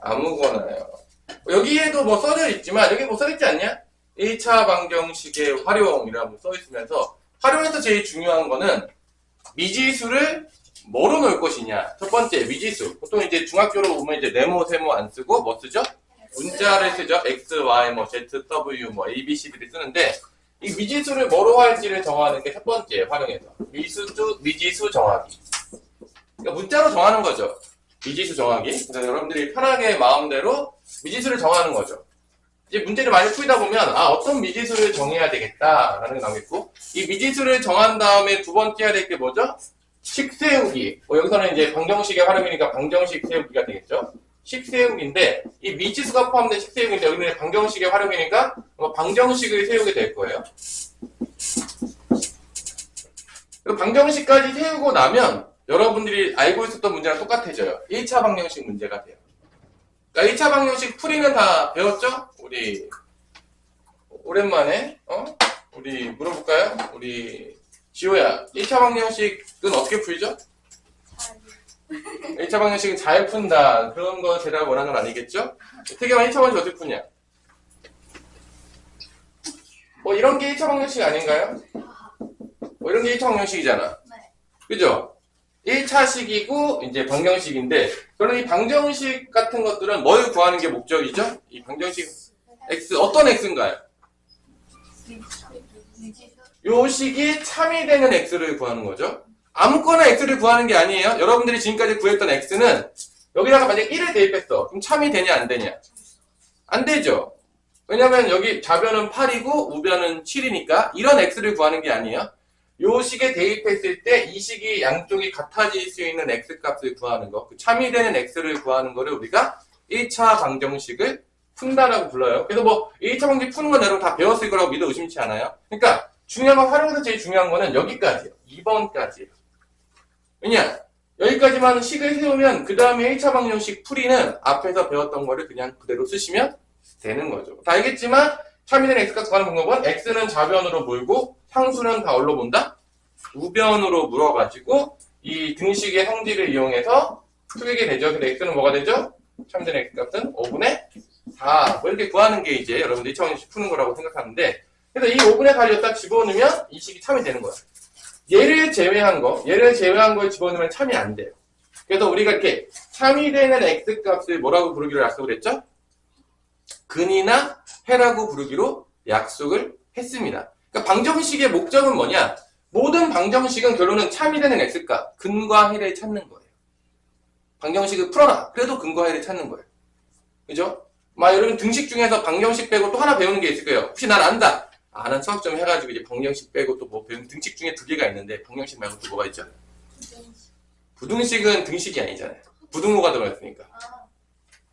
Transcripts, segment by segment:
아무거나요. 여기에도 뭐 써져 있지만 여기 뭐 써있지 않냐? 1차 방정식의 활용이라고 써있으면서 활용에서 제일 중요한 거는 미지수를 뭐로 넣을 것이냐. 첫 번째 미지수. 보통 이제 중학교로 보면 이제 네모 세모 안 쓰고 뭐 쓰죠? 문자를 쓰죠. x, y, 뭐 z, w, 뭐 a, b, c 들이 쓰는데 이 미지수를 뭐로 할지를 정하는 게 첫 번째 활용에서 미지수 정하기. 그러니까 문자로 정하는 거죠. 미지수 정하기. 그래서 여러분들이 편하게 마음대로 미지수를 정하는 거죠. 이제 문제를 많이 풀다 보면 어떤 미지수를 정해야 되겠다라는 게 나오겠고 이 미지수를 정한 다음에 두 번째 해야 될 게 뭐죠? 식 세우기. 여기서는 이제 방정식의 활용이니까 방정식 세우기가 되겠죠. 식 세우기인데 이 미지수가 포함된 식 세우기인데 여기는 방정식의 활용이니까 방정식을 세우게 될 거예요. 방정식까지 세우고 나면 여러분들이 알고 있었던 문제랑 똑같아져요. 1차 방정식 문제가 돼요. 그러니까 1차 방정식 풀이는 다 배웠죠? 우리 오랜만에 우리 물어볼까요? 우리 지호야, 1차 방정식은 어떻게 풀죠? 1차 방정식은 잘 푼다. 그런 거 대답 원하는 건 아니겠죠? 태경아 1차 방정식 어떻게 푸냐? 뭐 이런 게 1차 방정식 아닌가요? 뭐 이런 게 1차 방정식이잖아. 그죠? 1차식이고 이제 방정식인데 그럼 이 방정식 같은 것들은 뭘 구하는 게 목적이죠? 이 방정식 x 어떤 x인가요? 요 식이 참이 되는 x를 구하는 거죠. 아무거나 x를 구하는 게 아니에요. 여러분들이 지금까지 구했던 x는 여기다가 만약 1을 대입했어. 그럼 참이 되냐 안 되냐? 안 되죠. 왜냐면 여기 좌변은 8이고 우변은 7이니까 이런 x를 구하는 게 아니에요. 요 식에 대입했을 때 이 식이 양쪽이 같아질 수 있는 x값을 구하는 거, 그 참이 되는 x를 구하는 거를 우리가 1차 방정식을 푼다라고 불러요. 그래서 뭐 1차 방정식 푸는 건 여러분 다 배웠을 거라고 믿어 의심치 않아요. 그러니까 중요한 건 활용에서 제일 중요한 거는 여기까지예요. 2번까지예요. 왜냐? 여기까지만 식을 세우면 그 다음에 1차 방정식 풀이는 앞에서 배웠던 거를 그냥 그대로 쓰시면 되는 거죠. 다 알겠지만 참이 되는 x값 구하는 방법은 x는 좌변으로 몰고 상수는 다 어디로 본다? 우변으로 물어가지고 이 등식의 성질을 이용해서 풀게 되죠. 근데 x는 뭐가 되죠? 참된 x값은 5분의 4. 뭐 이렇게 구하는 게 이제 여러분들 2차 방정식 푸는 거라고 생각하는데 그래서 이 5분의 4를 딱 집어넣으면 이 식이 참이 되는 거야. 얘를 제외한 걸 집어넣으면 참이 안 돼요. 그래서 우리가 이렇게 참이 되는 x값을 뭐라고 부르기로 약속을 했죠? 근이나 해라고 부르기로 약속을 했습니다. 그러니까 방정식의 목적은 뭐냐? 모든 방정식은 결론은 참이 되는 x값, 근과 해를 찾는 거예요. 방정식을 풀어라. 그래도 근과 해를 찾는 거예요. 그죠? 여러분 등식 중에서 방정식 빼고 또 하나 배우는 게 있을 거예요. 혹시 난 안다. 난 수학 좀 해가지고 이제 방정식 빼고 또 뭐 배우는 등식 중에 2개가 있는데 방정식 말고 또 뭐가 있죠? 부등식은 등식이 아니잖아요. 부등호가 들어갔으니까.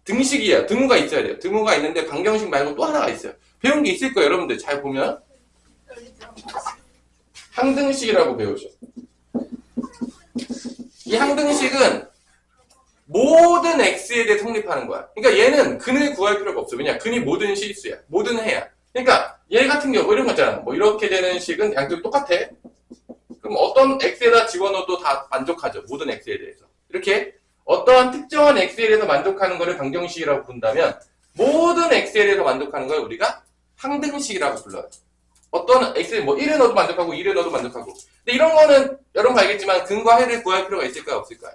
등식이에요. 등호가 있어야 돼요. 등호가 있는데 방정식 말고 또 하나가 있어요. 배운 게 있을 거예요. 여러분들 잘 보면. 항등식이라고 배우죠. 이 항등식은 모든 x에 대해 성립하는 거야. 그러니까 얘는 근을 구할 필요가 없어. 왜냐? 근이 모든 실수야. 모든 해야. 그러니까 얘 같은 경우 이런 거 있잖아. 뭐 이렇게 되는 식은 양쪽이 똑같아. 그럼 어떤 x에다 집어넣어도 다 만족하죠. 모든 x에 대해서. 이렇게 어떠한 특정한 x에 대해서 만족하는 거를 방정식이라고 부른다면 모든 x에 대해서 만족하는 걸 우리가 항등식이라고 불러요. 어떤 x에 뭐 1을 넣어도 만족하고 2를 넣어도 만족하고. 근데 이런 거는 여러분 알겠지만 근과 해를 구할 필요가 있을까요? 없을까요?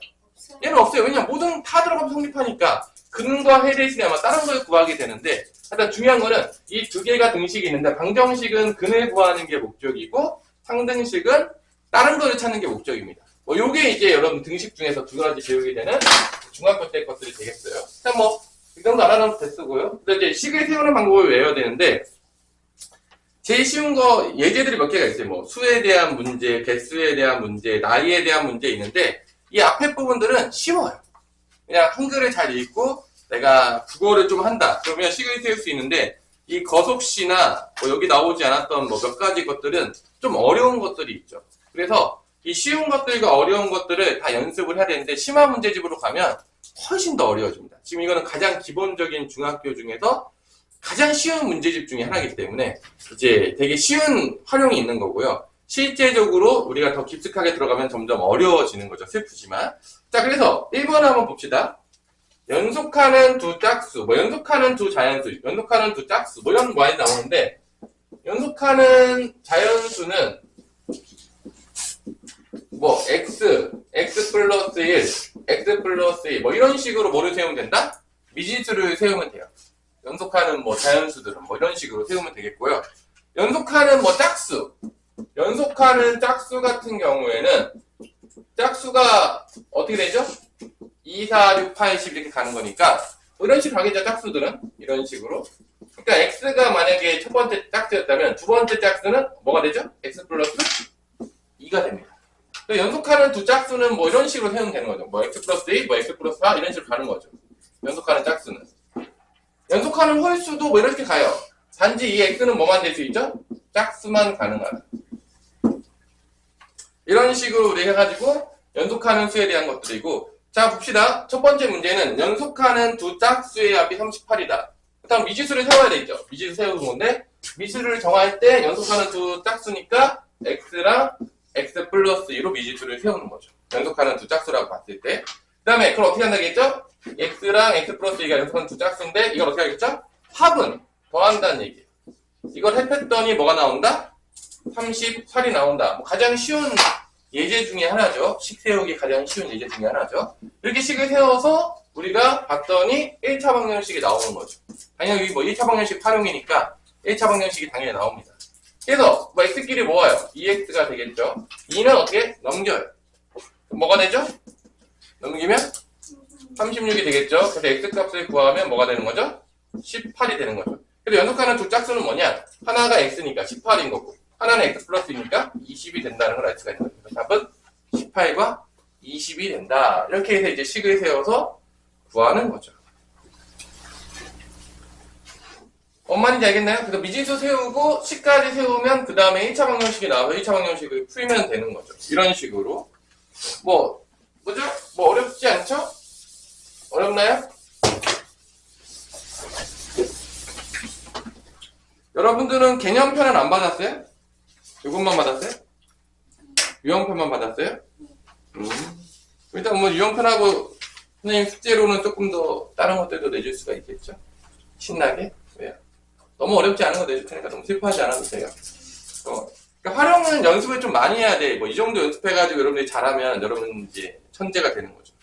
얘는 없어요. 왜냐면 모든 다 들어가면 성립하니까 근과 해 대신에 아마 다른 걸 구하게 되는데 일단 중요한 거는 이 두 개가 등식이 있는데 방정식은 근을 구하는 게 목적이고 상등식은 다른 거를 찾는 게 목적입니다. 요게 이제 여러분 등식 중에서 두 가지 배우게 되는 중학교 때 것들이 되겠어요. 일단 이 정도 알아놓으면 됐고요. 근데 이제 식을 세우는 방법을 외워야 되는데 제일 쉬운 거 예제들이 몇 개가 있어요. 수에 대한 문제, 개수에 대한 문제, 나이에 대한 문제 있는데 이 앞에 부분들은 쉬워요. 그냥 한글을 잘 읽고 내가 국어를 좀 한다. 그러면 식을 세울 수 있는데 이 거속시나 여기 나오지 않았던 몇 가지 것들은 좀 어려운 것들이 있죠. 그래서 이 쉬운 것들과 어려운 것들을 다 연습을 해야 되는데 심화 문제집으로 가면 훨씬 더 어려워집니다. 지금 이거는 가장 기본적인 중학교 중에서 가장 쉬운 문제집 중에 하나이기 때문에 이제 되게 쉬운 활용이 있는 거고요. 실제적으로 우리가 더 깊숙하게 들어가면 점점 어려워지는 거죠. 슬프지만. 자, 그래서 1번 한번 봅시다. 연속하는 두 짝수, 뭐 연속하는 두 자연수, 연속하는 두 짝수, 뭐 이런 말이 나오는데, 연속하는 자연수는 뭐 x 플러스 1, x 플러스 2, 뭐 이런 식으로 뭐를 세우면 된다? 미지수를 세우면 돼요. 연속하는 뭐 자연수들은 뭐 이런 식으로 세우면 되겠고요. 연속하는 뭐 짝수, 연속하는 짝수 같은 경우에는 짝수가 어떻게 되죠? 2, 4, 6, 8, 10 이렇게 가는 거니까 뭐 이런 식으로 가겠죠, 짝수들은. 이런 식으로. 그러니까 x가 만약에 첫 번째 짝수였다면 두 번째 짝수는 뭐가 되죠? x 플러스 2가 됩니다. 연속하는 두 짝수는 뭐 이런 식으로 세우면 되는 거죠. 뭐 x 플러스 2, 뭐 x 플러스 4 이런 식으로 가는 거죠. 연속하는 짝수는. 연속하는 홀수도 뭐 이렇게 가요. 단지 이 x는 뭐만 될 수 있죠? 짝수만 가능하다. 이런 식으로 우리 해가지고 연속하는 수에 대한 것들이고, 자 봅시다. 첫 번째 문제는 연속하는 두 짝수의 합이 38이다. 일단 미지수를 세워야 되겠죠. 미지수 세우는 건데, 미지수를 정할 때 연속하는 두 짝수니까 x랑 x 플러스 2로 미지수를 세우는 거죠. 연속하는 두 짝수라고 봤을 때. 그 다음에 그걸 어떻게 한다겠죠? x랑 x 플러스 2가 연속하는 두 짝수인데 이걸 어떻게 하겠죠? 합은 더한다는 얘기예요. 이걸 합했더니 뭐가 나온다? 38이 나온다. 뭐 가장 쉬운 예제 중에 하나죠. 식 세우기 가장 쉬운 예제 중에 하나죠. 이렇게 식을 세워서 우리가 봤더니 1차 방정식이 나오는 거죠. 당연히 여기 뭐 1차 방정식 활용이니까 1차 방정식이 당연히 나옵니다. 그래서 뭐 x끼리 모아요. 2x가 되겠죠. 2는 어떻게? 넘겨요. 뭐가 되죠? 넘기면 36이 되겠죠. 그래서 x 값을 구하면 뭐가 되는 거죠? 18이 되는 거죠. 그래서 연속하는 두 짝수는 뭐냐? 하나가 x니까 18인 거고 하나는 x 플러스니까 20이 된다는 걸 알 수가 있는 거죠. 그래서 답은 18과 20이 된다. 이렇게 해서 이제 식을 세워서 구하는 거죠. 뭔 말인지 알겠나요? 그래서 미지수 세우고 식까지 세우면 그 다음에 1차 방정식이 나와서 1차 방정식을 풀면 되는 거죠. 이런 식으로. 뭐죠? 뭐 어렵지 않죠? 어렵나요? 여러분들은 개념편은 안 받았어요? 이것만 받았어요? 유형편만 받았어요? 일단 뭐 유형편하고 선생님 숙제로는 조금 더 다른 것들도 내줄 수가 있겠죠? 신나게? 왜요? 너무 어렵지 않은 거 내줄 테니까 너무 슬퍼하지 않아도 돼요. 그러니까 활용은 연습을 좀 많이 해야 돼. 뭐 이 정도 연습해가지고 여러분들이 잘하면 여러분 이제 천재가 되는 거죠.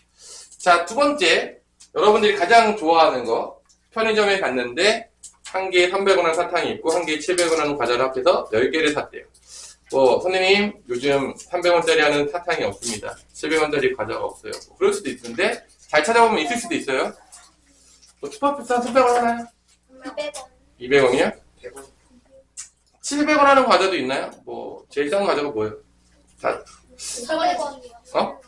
자, 두 번째. 여러분들이 가장 좋아하는 거. 편의점에 갔는데 한 개에 300원 하는 사탕이 있고 한 개에 700원 하는 과자를 합해서 10개를 샀대요. 선생님 요즘 300원짜리 하는 사탕이 없습니다. 700원짜리 과자가 없어요. 그럴 수도 있는데 잘 찾아보면 있을 수도 있어요. 슈퍼비싼 300원 하나요? 200원이요? 100원. 700원 하는 과자도 있나요? 제일 싼 과자가 뭐예요? 300원이요.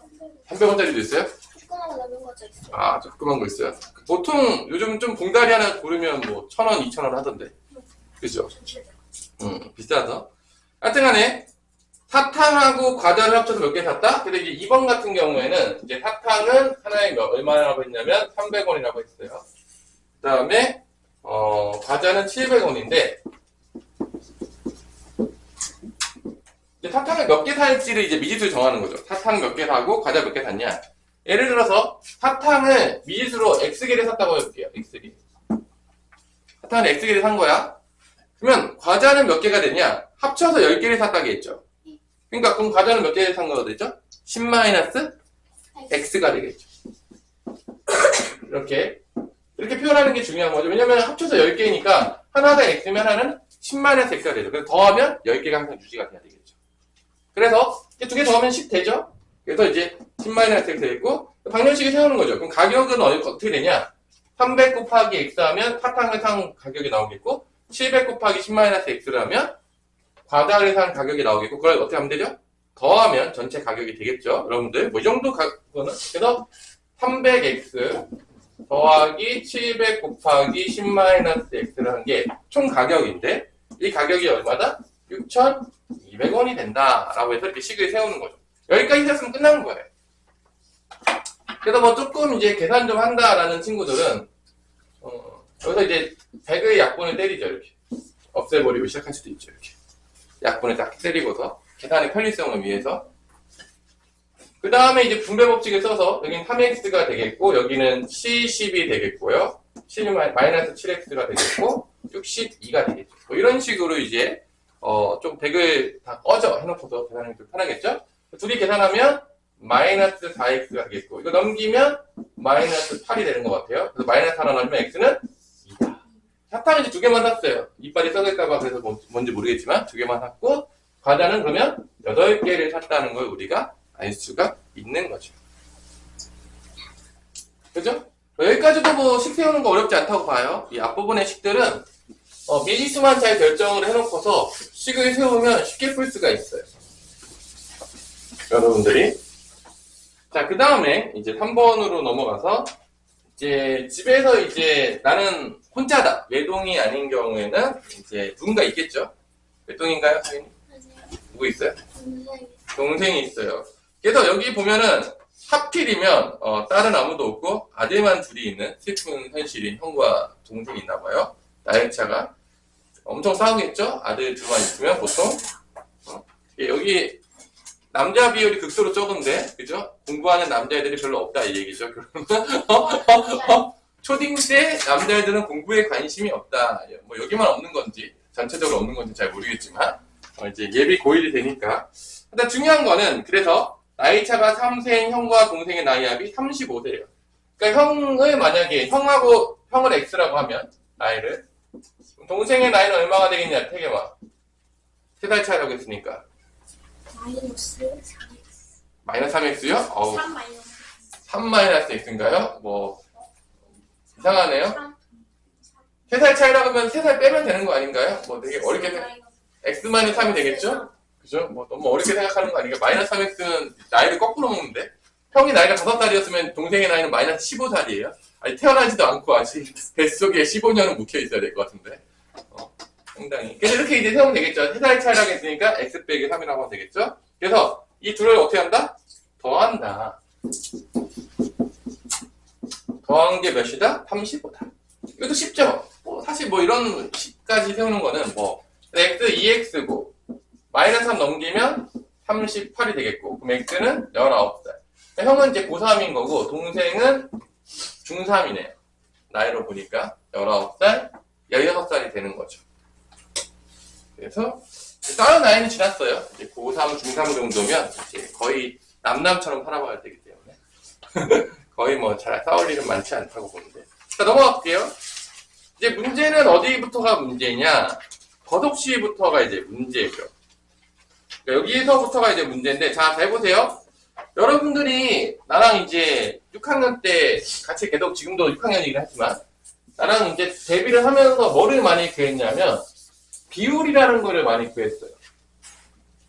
300원짜리도 있어요? 조그만 남은 과자 있어요. 아, 조그만 거 있어요. 보통 요즘 좀 봉다리 하나 고르면 1,000원, 2,000원 하던데. 그죠? 비싸서. 하여튼 간에 사탕하고 과자를 합쳐서 몇 개 샀다? 근데 이제 2번 같은 경우에는 이제 사탕은 하나에 얼마라고 했냐면 300원이라고 했어요. 그 다음에 과자는 700원인데 사탕을 몇 개 살지를 이제 미지수를 정하는 거죠. 사탕 몇 개 사고 과자 몇 개 샀냐. 예를 들어서 사탕을 미지수로 X개를 샀다고 해볼게요. X개. 사탕을 X개를 산 거야. 그러면 과자는 몇 개가 되냐? 합쳐서 10개를 샀다고 했죠. 그러니까 그럼 과자는 몇 개를 산 거가 되죠? 10-X가 되겠죠. 이렇게 표현하는 게 중요한 거죠. 왜냐면 합쳐서 10개니까 하나가 X면 하나는 10-X가 되죠. 그래서 더하면 10개가 항상 유지가 돼야 되겠죠. 그래서 두 개 더하면 10 되죠. 그래서 이제 10-X 되겠고 방정식을 세우는 거죠. 그럼 가격은 어떻게 되냐? 300 곱하기 X 하면 사탕을 산 가격이 나오겠고 700 곱하기 10-X를 하면 과자를 산 가격이 나오겠고 그걸 어떻게 하면 되죠? 더하면 전체 가격이 되겠죠. 여러분들 이 정도 거는 그래서 300X 더하기 700 곱하기 10-X를 한 게 총 가격인데 이 가격이 얼마다? 6,200원이 된다라고 해서 이렇게 식을 세우는 거죠. 여기까지 했으면 끝난 거예요. 그래서 조금 이제 계산 좀 한다라는 친구들은 여기서 이제 100의 약분을 때리죠. 이렇게 없애버리고 시작할 수도 있죠. 이렇게 약분을 딱 때리고서 계산의 편리성을 위해서 그 다음에 이제 분배 법칙을 써서 여기는 3x가 되겠고 여기는 70이 되겠고요. 7 마이너스 7x가 되겠고 62가 되겠죠. 뭐 이런 식으로 이제 좀 100을 다 꺼져 해놓고서 계산하기 좀 편하겠죠? 둘이 계산하면 마이너스 4x가 되겠고 이거 넘기면 마이너스 8이 되는 것 같아요. 그래서 마이너스 하나 넣으면 x는 2다. 사탕은 이제 두 개만 샀어요. 이빨이 썩을까봐 그래서 뭔지 모르겠지만 두 개만 샀고 과자는 그러면 8개를 샀다는 걸 우리가 알 수가 있는 거죠. 그죠? 여기까지도 뭐 식 세우는 거 어렵지 않다고 봐요. 이 앞부분의 식들은 미지수만 잘 결정을 해놓고서 식을 세우면 쉽게 풀 수가 있어요. 여러분들이. 자, 그 다음에 이제 3번으로 넘어가서 이제 집에서 이제 나는 혼자다. 외동이 아닌 경우에는 이제 누군가 있겠죠? 외동인가요? 누구 있어요? 동생이 있어요. 그래서 여기 보면은 하필이면 딸은 아무도 없고 아들만 둘이 있는 슬픈 현실인 형과 동생이 있나 봐요. 나이차가 엄청 싸우겠죠? 아들 둘만 있으면 보통 여기 남자 비율이 극도로 적은데 그죠? 공부하는 남자애들이 별로 없다 이 얘기죠. 그러면 초딩 때 남자애들은 공부에 관심이 없다. 뭐 여기만 없는 건지 전체적으로 없는 건지 잘 모르겠지만 이제 예비 고1이 되니까 일단 중요한 거는 그래서 나이차가 3세인 형과 동생의 나이합이 35세예요. 그러니까 형을 만약에 형을 X라고 하면 나이를 동생의 나이는 얼마가 되겠냐 태계와 3살 차이라고 했으니까 마이너스 3X요? 어우 3 마이너스 X인가요? 뭐 이상하네요. 3살 차이라고 하면 3살 빼면 되는 거 아닌가요? 뭐 되게 어렵게 X-3이 되겠죠? 그죠? 뭐 너무 어렵게 생각하는 거 아닌가? 마이너스 3x는 나이를 거꾸로 먹는데? 형이 나이가 5살이었으면 동생의 나이는 마이너스 15살이에요? 아니, 태어나지도 않고 아직 뱃속에 15년은 묵혀 있어야 될 것 같은데. 상당히. 그래서 이렇게 이제 세우면 되겠죠? 3살 차이라고 했으니까 x 빼기 3이라고 하면 되겠죠? 그래서 이 둘을 어떻게 한다? 더한다. 더한 게 몇이다? 35다. 이것도 쉽죠? 뭐 사실 뭐 이런 식까지 세우는 거는 뭐 x 2x고 마이너스 3 넘기면 38이 되겠고 그럼 x는 19살. 형은 이제 고3인 거고 동생은 중3이네요. 나이로 보니까 19살, 16살이 되는 거죠. 그래서 다른 나이는 지났어요. 이제 고3, 중3 정도면 이제 거의 남남처럼 살아봐야 되기 때문에 거의 뭐 잘 싸울 일은 많지 않다고 보는데. 자, 넘어갈게요. 이제 문제는 어디부터가 문제냐? 더독시부터가 이제 문제죠. 여기서부터가 이제 문제인데, 자, 잘 보세요. 여러분들이 나랑 이제 6학년 때 같이 계속 지금도 6학년이긴 하지만 나랑 이제 데뷔를 하면서 뭐를 많이 구했냐면 비율이라는 거를 많이 구했어요.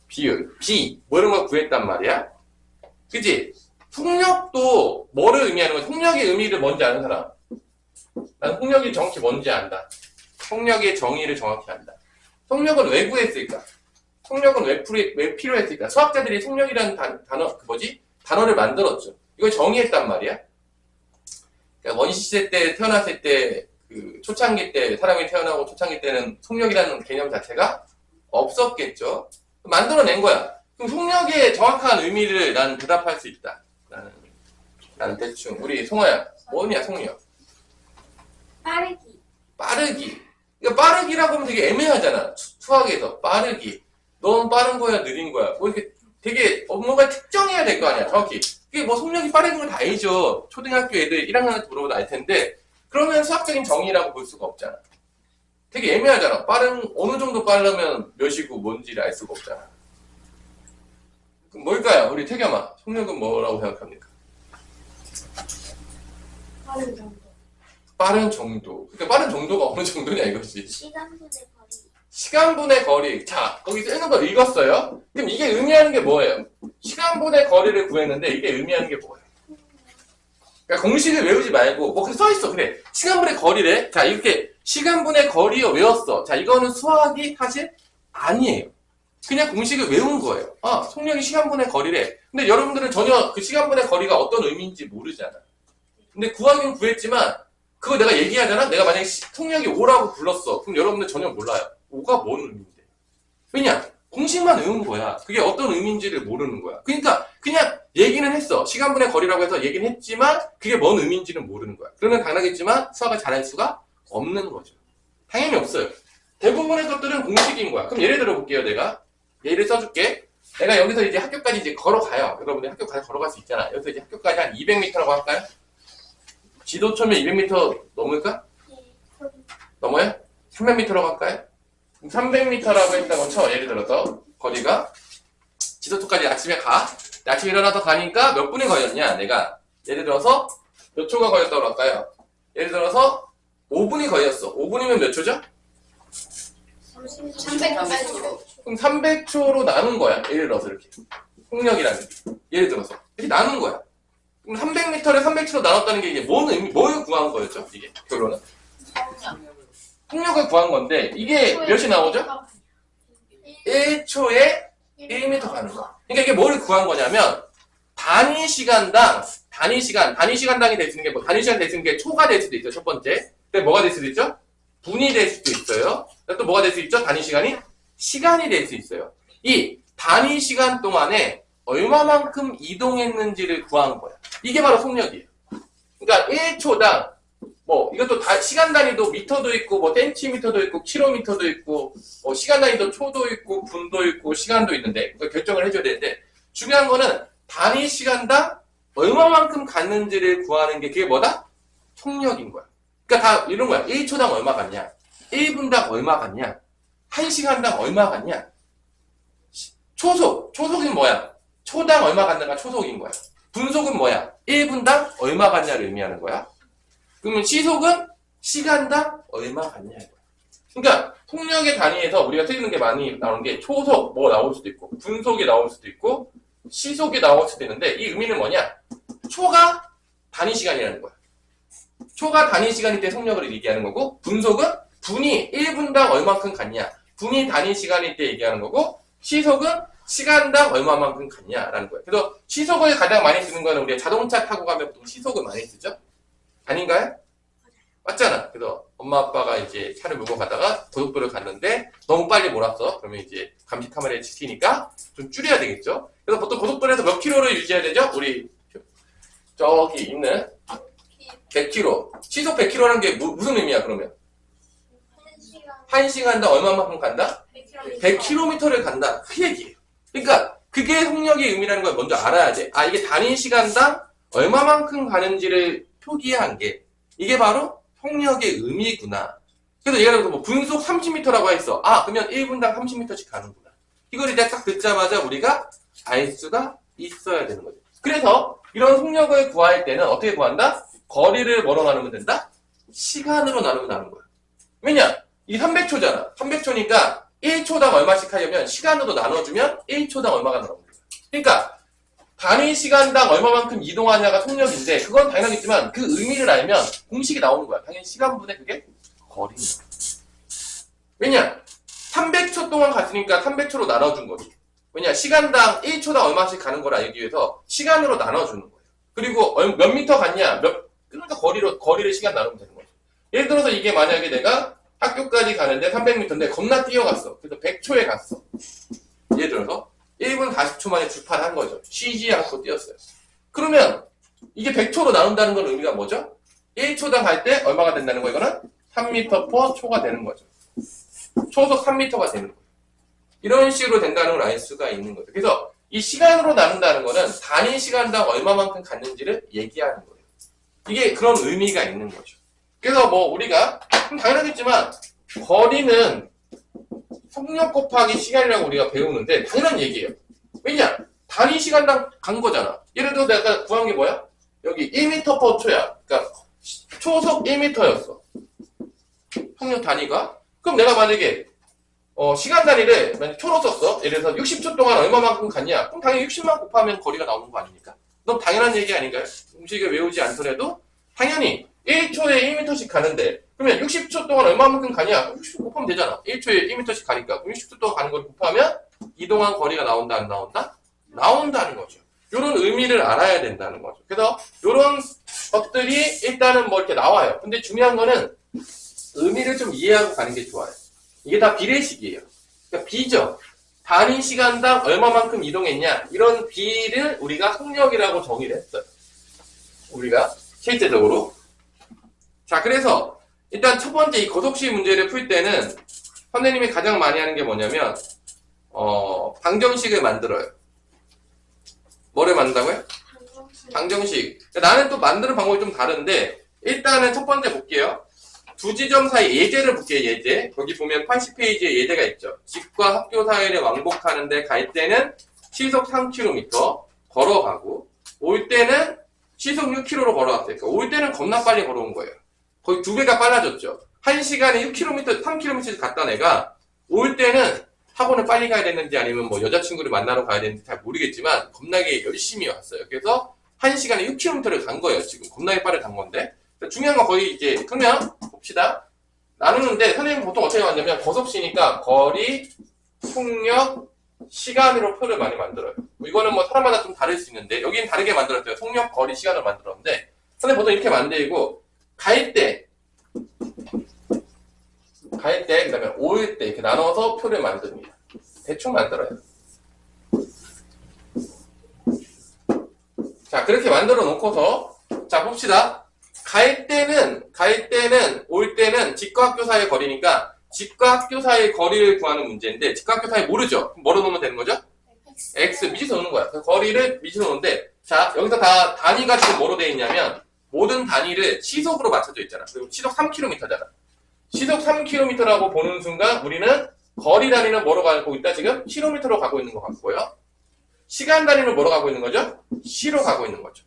비율, 뭐 이런 걸 구했단 말이야. 그치? 속력도 뭐를 의미하는 거야? 속력의 의미를 뭔지 아는 사람? 난 속력이 정확히 뭔지 안다. 속력의 정의를 정확히 안다. 속력은 왜 구했을까? 속력은 왜 필요했을까? 수학자들이 속력이라는 단어를 만들었죠. 이걸 정의했단 말이야. 그러니까 원시시대 때 태어났을 때, 초창기 때, 사람이 태어나고 초창기 때는 속력이라는 개념 자체가 없었겠죠. 만들어낸 거야. 그럼 속력의 정확한 의미를 나는 대답할 수 있다. 나는 대충. 우리 송아야, 뭐냐, 속력? 빠르기. 그러니까 빠르기라고 하면 되게 애매하잖아. 수학에서. 빠르기. 넌 빠른 거야, 느린 거야. 뭐 이렇게 되게 뭔가 특정해야 될 거 아니야, 정확히. 그게 뭐 속력이 빠른 건 다 알죠. 초등학교 애들 1학년한테 물어보도 알 텐데, 그러면 수학적인 정의라고 볼 수가 없잖아. 되게 애매하잖아. 어느 정도 빠르면 몇이고 뭔지를 알 수가 없잖아. 그럼 뭘까요? 우리 태겸아. 속력은 뭐라고 생각합니까? 빠른 정도. 빠른 정도. 그러니까 빠른 정도가 어느 정도냐 이거지. 시간분의 거리. 시간분의 거리. 자, 거기 쓰는 거 읽었어요? 그럼 이게 의미하는 게 뭐예요? 시간분의 거리를 구했는데 이게 의미하는 게 뭐예요? 그러니까 공식을 외우지 말고 뭐 써있어. 그래. 시간분의 거리래. 자, 이렇게 시간분의 거리요 외웠어. 자, 이거는 수학이 사실 아니에요. 그냥 공식을 외운 거예요. 아, 속력이 시간분의 거리래. 근데 여러분들은 전혀 그 시간분의 거리가 어떤 의미인지 모르잖아. 근데 구하긴 구했지만 그거 내가 얘기하잖아? 내가 만약에 속력이 5라고 불렀어. 그럼 여러분들 전혀 몰라요. 5가 뭔 의미인데? 왜냐? 공식만 외운 거야. 그게 어떤 의미인지를 모르는 거야. 그러니까 그냥 얘기는 했어. 시간분의 거리라고 해서 얘기는 했지만 그게 뭔 의미인지는 모르는 거야. 그러면 당연하겠지만 수학을 잘할 수가 없는 거죠. 당연히 없어요. 대부분의 것들은 공식인 거야. 그럼 예를 들어 볼게요. 내가 예를 써줄게. 내가 여기서 이제 학교까지 이제 걸어가요. 여러분들 학교까지 걸어갈 수 있잖아. 여기서 이제 학교까지 한 200m라고 할까요? 지도초면 200m 넘을까? 넘어요? 300m라고 할까요? 300m라고 했다고 쳐. 예를 들어서 거리가 지도초까지 아침에 가. 아침에 일어나서 가니까 몇 분이 걸렸냐? 내가 예를 들어서 몇 초가 걸렸다고 할까요? 예를 들어서 5분이 걸렸어. 5분이면 몇 초죠? 300초. 그럼 300초로 나눈 거야. 예를 들어서 이렇게. 폭력이라는 게. 예를 들어서. 이렇게 나눈 거야. 그럼 300m를 300초로 나눴다는 게 이게 뭔 의미, 뭘 구한 거였죠? 이게 결론은. 폭력을 구한 건데, 이게 몇이 나오죠? 1초에 1m 가는 거. 그러니까 이게 뭘 구한 거냐면, 단위 시간당이 될 수 있는 게 뭐, 단위 시간 될 수 있는 게 초가 될 수도 있죠, 첫 번째. 근데 뭐가 될 수도 있죠? 분이 될 수도 있어요. 또 뭐가 될 수 있죠? 단위 시간이? 시간이 될 수 있어요. 이 단위 시간 동안에 얼마만큼 이동했는지를 구한 거야. 이게 바로 속력이에요. 그러니까 1초당 뭐 이것도 다 시간 단위도 미터도 있고 뭐 센티미터도 있고 킬로미터도 있고 뭐 시간 단위도 초도 있고 분도 있고 시간도 있는데 그걸 결정을 해줘야 되는데 중요한 거는 단위 시간당 얼마만큼 갔는지를 구하는 게 그게 뭐다? 속력인 거야. 그러니까 다 이런 거야. 1초당 얼마 갔냐? 1분당 얼마 갔냐? 1시간당 얼마 갔냐? 초속이 뭐야? 초당 얼마 갔는가 초속인 거야. 분속은 뭐야? 1분당 얼마 갔냐를 의미하는 거야. 그러면 시속은 시간당 얼마 갔냐 이거야. 그러니까 속력의 단위에서 우리가 틀리는 게 많이 나오는 게 초속 뭐 나올 수도 있고 분속이 나올 수도 있고 시속이 나올 수도 있는데 이 의미는 뭐냐? 초가 단위 시간이라는 거야. 초가 단위 시간일 때 속력을 얘기하는 거고 분속은 분이 1분당 얼마만큼 갔냐. 분이 단위 시간일 때 얘기하는 거고 시속은 시간당 얼마만큼 갔냐라는 거예요. 그래서 시속을 가장 많이 쓰는 거는 우리가 자동차 타고 가면 보통 시속을 많이 쓰죠? 아닌가요? 맞잖아. 그래서 엄마 아빠가 이제 차를 몰고 가다가 고속도로를 갔는데 너무 빨리 몰았어. 그러면 이제 감시 카메라에 찍히니까 좀 줄여야 되겠죠? 그래서 보통 고속도로에서 몇 킬로를 유지해야 되죠? 우리 저기 있는 100km. 시속 100km라는 게 무슨 의미야 그러면? 1시간당 얼마만큼 간다? 100km를 간다. 그 얘기예요. 그러니까 그게 속력의 의미라는 걸 먼저 알아야 돼. 아 이게 단위 시간당 얼마만큼 가는지를 표기한 게 이게 바로 속력의 의미구나. 그래서 예를 들어서 뭐 분속 30m라고 했어. 아 그러면 1분당 30m씩 가는구나. 이걸 이제 딱 듣자마자 우리가 알 수가 있어야 되는 거죠. 그래서 이런 속력을 구할 때는 어떻게 구한다? 거리를 뭐로 나누면 된다? 시간으로 나누면 나는 거야. 왜냐? 이 300초잖아. 300초니까 1초당 얼마씩 하려면 시간으로 나눠주면 1초당 얼마가 나오는 거야. 그러니까 단위 시간당 얼마만큼 이동하냐가 속력인데 그건 당연하겠지만 그 의미를 알면 공식이 나오는 거야. 당연히 시간분의 그게 거리인 거야. 왜냐? 300초 동안 갔으니까 300초로 나눠준 거지. 왜냐? 시간당 1초당 얼마씩 가는 걸 알기 위해서 시간으로 나눠주는 거예요. 그리고 몇 미터 갔냐? 그러니까 거리를 시간 나누면 되는 거죠. 예를 들어서 이게 만약에 내가 학교까지 가는데 300m인데 겁나 뛰어갔어. 그래서 100초에 갔어. 예를 들어서 1분 40초 만에 주파를 한 거죠. 쉬지 않고 뛰었어요. 그러면 이게 100초로 나눈다는 건 의미가 뭐죠? 1초당 갈 때 얼마가 된다는 거 이거는 3m/, 초가 되는 거죠. 초속 3m가 되는 거예요. 이런 식으로 된다는 걸 알 수가 있는 거죠. 그래서 이 시간으로 나눈다는 거는 단위 시간당 얼마만큼 갔는지를 얘기하는 거예요. 이게 그런 의미가 있는 거죠. 그래서 뭐 우리가 당연하겠지만 거리는 속력 곱하기 시간이라고 우리가 배우는데 당연한 얘기예요. 왜냐? 단위 시간당 간 거잖아. 예를 들어서 내가 구한 게 뭐야? 여기 1m/초야. 그러니까 초속 1m였어. 속력 단위가. 그럼 내가 만약에 시간 단위를 만약 초로 썼어. 예를 들어서 60초 동안 얼마만큼 갔냐? 그럼 당연히 60만 곱하면 거리가 나오는 거 아닙니까? 너무 당연한 얘기 아닌가요? 공식을 외우지 않더라도 당연히 1초에 1m씩 가는데 그러면 60초 동안 얼마만큼 가냐? 60초 곱하면 되잖아. 1초에 1m씩 가니까. 그럼 60초 동안 가는 걸 곱하면 이동한 거리가 나온다 안 나온다? 나온다는 거죠. 이런 의미를 알아야 된다는 거죠. 그래서 이런 것들이 일단은 뭐 이렇게 나와요. 근데 중요한 거는 의미를 좀 이해하고 가는 게 좋아요. 이게 다 비례식이에요. 그러니까 비죠. 단위 시간당 얼마만큼 이동했냐 이런 비를 우리가 속력이라고 정의를 했어요. 우리가 실제적으로. 자, 그래서 일단 첫 번째 이 거속시 문제를 풀 때는 선생님이 가장 많이 하는 게 뭐냐면 방정식을 만들어요. 뭐를 만든다고요? 방정식. 나는 또 만드는 방법이 좀 다른데 일단은 첫 번째 볼게요. 두 지점 사이 예제를 볼게요. 예제. 거기 보면 80페이지에 예제가 있죠. 집과 학교 사이를 왕복하는데 갈 때는 시속 3km 걸어가고 올 때는 시속 6km로 걸어갔어요. 그러니까 올 때는 겁나 빨리 걸어온 거예요. 거의 2배가 빨라졌죠. 1시간에 6km, 3km씩 갔던 애가 올 때는 학원을 빨리 가야 되는지 아니면 뭐 여자친구를 만나러 가야 되는지 잘 모르겠지만 겁나게 열심히 왔어요. 그래서 1시간에 6km를 간 거예요. 지금 겁나게 빠르게 간 건데. 중요한 건 거의 이제 그러면 봅시다. 나누는데 선생님은 보통 어떻게 하냐면 거속시니까 거리, 속력, 시간으로 표를 많이 만들어요. 이거는 뭐 사람마다 좀 다를 수 있는데 여기는 다르게 만들었어요. 속력, 거리, 시간을 만들었는데 선생님 보통 이렇게 만들고 갈 때, 그 다음에 올 때 이렇게 나눠서 표를 만듭니다. 대충 만들어요. 자, 그렇게 만들어 놓고서 자 봅시다. 갈 때는 올 때는 집과 학교 사이의 거리니까 집과 학교 사이의 거리를 구하는 문제인데 집과 학교 사이 모르죠? 그럼 뭐로 놓으면 되는 거죠? X 밑에서 놓는 거야. 그 거리를 밑에서 놓는데 자 여기서 다 단위가 지금 뭐로 되어 있냐면 모든 단위를 시속으로 맞춰져 있잖아. 그리고 시속 3km잖아. 시속 3km라고 보는 순간 우리는 거리 단위는 뭐로 가고 있다 지금? km로 가고 있는 것 같고요. 시간 단위는 뭐로 가고 있는 거죠? C로 가고 있는 거죠.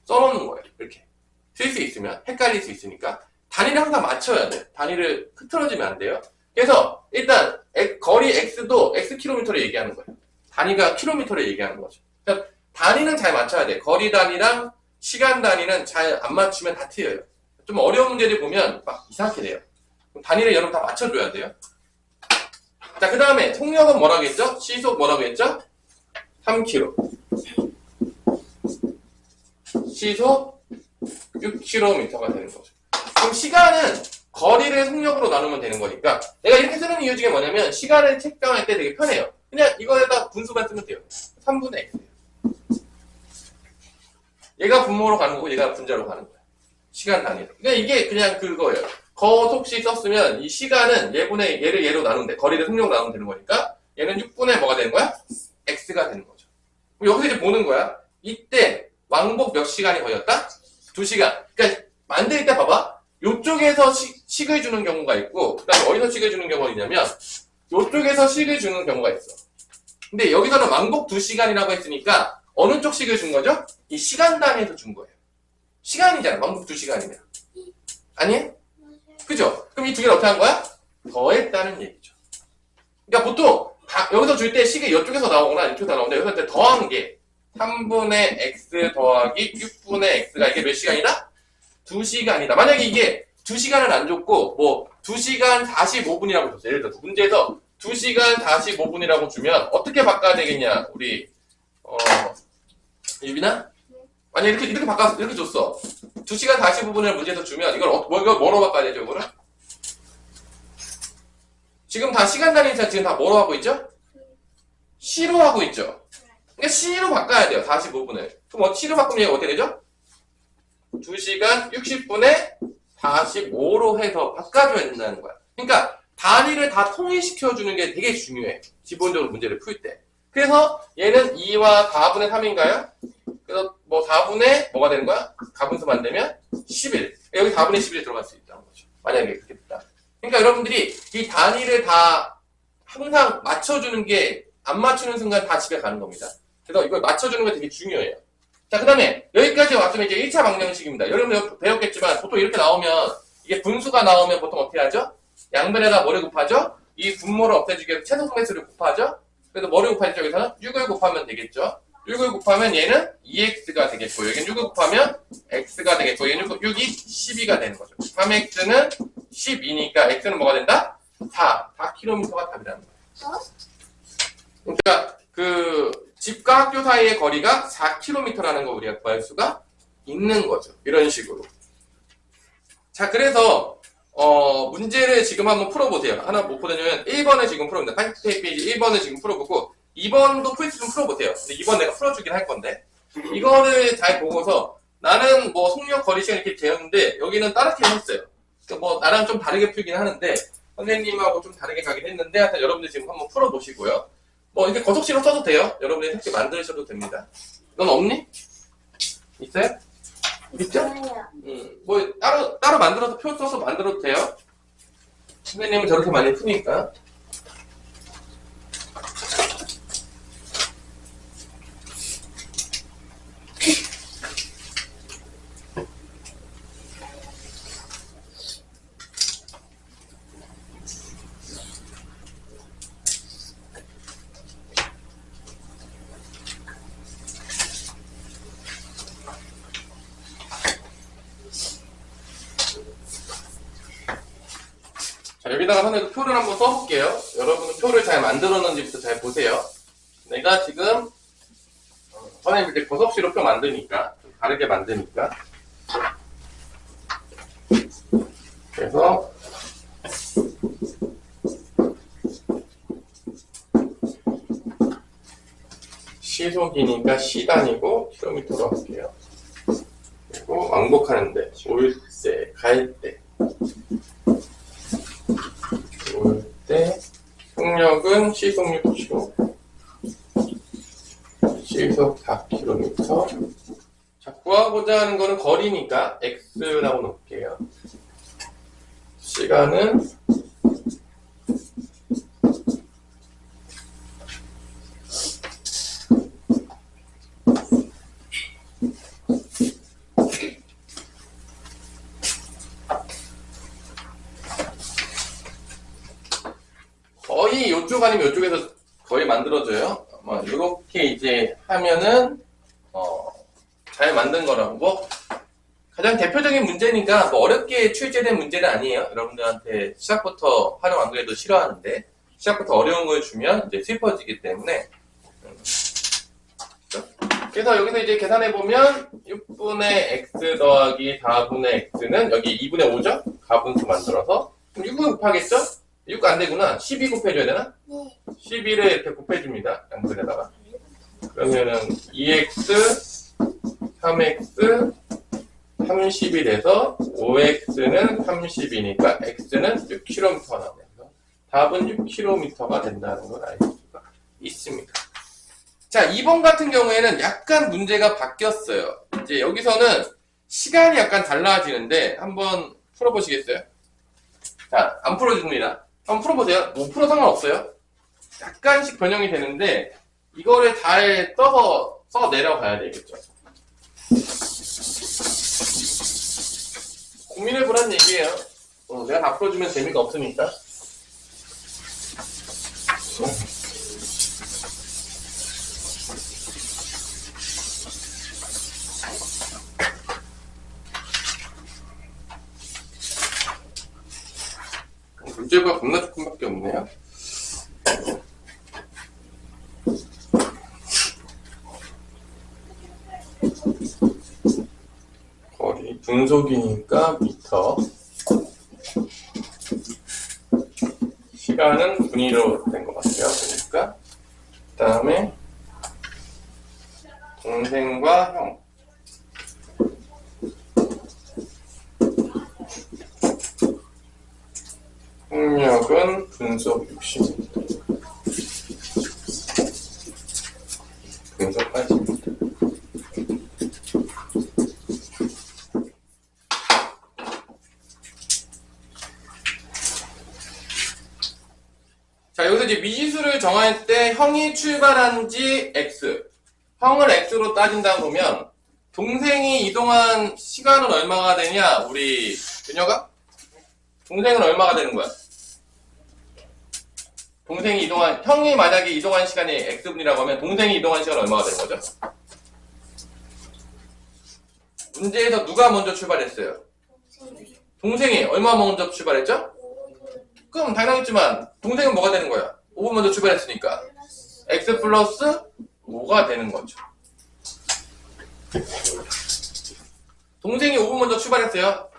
써놓는 거예요. 이렇게. 쓸 수 있으면 헷갈릴 수 있으니까 단위를 항상 맞춰야 돼. 단위를 흐트러지면 안 돼요. 그래서 일단 거리 x도 xkm로 얘기하는 거예요. 단위가 km로 얘기하는 거죠. 그러니까 단위는 잘 맞춰야 돼. 거리 단위랑 시간 단위는 잘 안 맞추면 다 틀려요. 좀 어려운 문제들 보면 막 이상하게 돼요. 단위를 여러분 다 맞춰줘야 돼요. 자, 그 다음에 속력은 뭐라고 했죠? 시속 뭐라고 했죠? 3km. 시속 6km가 되는 거죠. 그럼 시간은 거리를 속력으로 나누면 되는 거니까 내가 이렇게 쓰는 이유 중에 뭐냐면 시간을 책정할 때 되게 편해요. 그냥 이거에다 분수만 쓰면 돼요. 3분의 x예요. 얘가 분모로 가는 거고 얘가 분자로 가는 거예요. 시간 단위로. 그러니까 이게 그냥 그거예요. 거속시 썼으면 이 시간은 얘를 얘로 나누면 돼. 거리를 속력으로 나누면 되는 거니까 얘는 6분의 뭐가 되는 거야? x가 되는 거죠. 그럼 여기서 이제 보는 거야. 이때 왕복 몇 시간이 걸렸다? 2시간. 그러니까 만들 때 봐봐. 요쪽에서 식을 주는 경우가 있고 그 다음에 어디서 식을 주는 경우가 있냐면 요쪽에서 식을 주는 경우가 있어. 근데 여기서는 왕복 2시간이라고 했으니까 어느 쪽 식을 준 거죠? 이 시간 단위에서 준 거예요. 시간이잖아. 왕복 2시간이면. 아니에요? 그죠? 그럼 이 두 개를 어떻게 한 거야? 더했다는 얘기죠. 그러니까 보통 여기서 줄 때 식이 이쪽에서 나오거나 이쪽에서 나오는데 여기서 더한 게 3분의 x 더하기 6분의 x가 이게 몇 시간이다? 2시간이다. 만약에 이게 2시간을 안 줬고 뭐 2시간 45분이라고 줬어요. 예를 들어서 문제에서 2시간 45분이라고 주면 어떻게 바꿔야 되겠냐? 우리 유빈아? 아니 이렇게 바꿔서 이렇게 줬어. 2시간 45분을 문제에서 주면 이걸 뭐로 바꿔야 되죠? 이거를? 지금 다 시간 단위에서 지금 다 뭐로 하고 있죠? C로 하고 있죠? 그러니까 C로 바꿔야 돼요. 45분을. 그럼 C로 바꾸면 얘가 어떻게 되죠? 2시간 60분에 45로 해서 바꿔줘야 된다는 거야. 그러니까 단위를 다 통일시켜주는 게 되게 중요해. 기본적으로 문제를 풀 때. 그래서 얘는 2와 4분의 3인가요? 그래서 뭐 4분의 뭐가 되는 거야? 가분수 만들면 11. 여기 4분의 11이 들어갈 수 있다는 거죠. 만약에 그렇게 됐다. 그러니까 여러분들이 이 단위를 다 항상 맞춰주는 게 안 맞추는 순간 다 집에 가는 겁니다. 그래서 이걸 맞춰주는 게 되게 중요해요. 자, 그 다음에 여기까지 왔으면 이제 1차 방정식입니다. 여러분 배웠겠지만 보통 이렇게 나오면 이게 분수가 나오면 보통 어떻게 하죠? 양변에다 뭐를 곱하죠? 이 분모를 없애주기 위해서 최소분배수를 곱하죠? 그래서 뭐를 곱하죠? 여기서는 6을 곱하면 되겠죠? 6을 곱하면 얘는 2x가 되겠고 여기는 6을 곱하면 x가 되겠고 얘는 6이 12가 되는 거죠. 3x는 12니까 x는 뭐가 된다? 4km가 답이라는 거예요. 그러니까 그 집과 학교 사이의 거리가 4km라는 거 우리가 구할 수가 있는 거죠. 이런 식으로. 자, 그래서 문제를 지금 한번 풀어보세요. 하나 못 풀어주면 1번을 지금 풀어봅니다. 80페이지 1번을 지금 풀어보고 2번도 퀴즈 좀 풀어보세요. 근데 2번 내가 풀어주긴 할 건데 이거를 잘 보고서 나는 뭐 속력 거리 시간 이렇게 되었는데 여기는 따르게 했어요. 그러니까 뭐 나랑 좀 다르게 풀긴 하는데 선생님하고 좀 다르게 가긴 했는데 하여튼 여러분들 지금 한번 풀어보시고요. 뭐 이렇게 거석식으로 써도 돼요. 여러분들이 이렇게 만드셔도 됩니다. 넌 없니? 있어요? 있죠? 있어요. 뭐 따로 만들어서 표 써서 만들어도 돼요. 선생님은 저렇게 많이 푸니까. 자, 여기다가 선생님 표를 한번 써볼게요. 여러분은 표를 잘 만들었는지부터 잘 보세요. 내가 지금 선생님 이제 거석시로 표 만드니까 좀 다르게 만드니까 그래서 시속이니까 시간이고 킬로미터로 할게요. 그리고 왕복하는데 올 때, 갈 때, 올 때 속력은 시속 6km, 시속 4km. 자, 구하고자 하는 거는 거리니까 x라고 놓을게요. 시간은 거의 이쪽 아니면 이쪽에서 거의 만들어져요. 아마 이렇게 이제 하면은 잘 만든 거라고. 뭐 가장 대표적인 문제니까 뭐 어렵게 출제된 문제는 아니에요. 여러분들한테 시작부터 활용 안 그래도 싫어하는데 시작부터 어려운 걸 주면 이제 슬퍼지기 때문에. 그래서 여기서 이제 계산해 보면 6분의 x 더하기 4분의 x는 여기 2분의 5죠? 가분수 만들어서 그럼 6분 곱하겠죠? 6 안 되구나. 12 곱해줘야 되나? 네. 12를 이렇게 곱해줍니다. 양쪽에다가. 그러면은 2x, 3x, 30이 돼서 5x는 30이니까 x는 6km가 나오면서 답은 6km가 된다는 걸 알 수가 있습니다. 자, 2번 같은 경우에는 약간 문제가 바뀌었어요. 이제 여기서는 시간이 약간 달라지는데 한번 풀어보시겠어요? 자, 안 풀어줍니다. 한번 풀어보세요. 못 풀어 상관없어요. 약간씩 변형이 되는데 이거를 잘 떠서 써 내려가야 되겠죠. 고민해보란 얘기예요. 내가 다 풀어주면 재미가 없으니까. 문제가 겁나 조금밖에 없네요. 거리 분속이니까 미터, 시간은 분위로 된 것 같아요. 보니까 그 다음에 동생과 형, 속력은 분속 60m, 분속 80m. 자, 여기서 이제 미지수를 정할 때 형이 출발한 지 x, 형을 x로 따진다 보면 동생이 이동한 시간은 얼마가 되냐? 우리 그녀가? 동생은 얼마가 되는 거야? 동생이 이동한, 형이 만약에 이동한 시간이 x분이라고 하면 동생이 이동한 시간은 얼마가 되는 거죠? 문제에서 누가 먼저 출발했어요? 동생이 얼마 먼저 출발했죠? 그럼 당연하겠지만 동생은 뭐가 되는 거야? 5분 먼저 출발했으니까 x 플러스 5가 되는 거죠. 동생이 5분 먼저 출발했어요.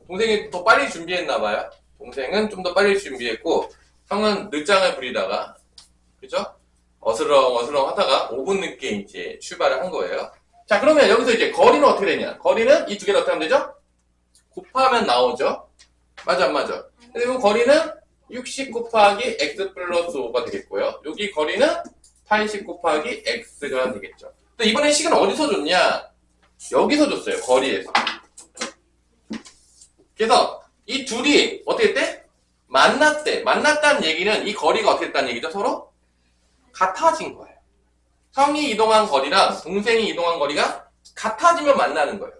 동생이 더 빨리 준비했나봐요. 동생은 좀 더 빨리 준비했고, 형은 늦장을 부리다가, 그죠? 어스렁어스렁 하다가 5분 늦게 이제 출발을 한 거예요. 자, 그러면 여기서 이제 거리는 어떻게 되냐? 거리는 이 두 개를 어떻게 하면 되죠? 곱하면 나오죠? 맞아, 안 맞아? 그리고 거리는 60 곱하기 x 플러스 5가 되겠고요. 여기 거리는 80 곱하기 x가 되겠죠. 근데 이번에 식은 어디서 줬냐? 여기서 줬어요. 거리에서. 그래서 이 둘이 어떻게 했대? 만났대. 만났다는 얘기는 이 거리가 어떻게 됐다는 얘기죠? 서로 같아진 거예요. 형이 이동한 거리랑 동생이 이동한 거리가 같아지면 만나는 거예요.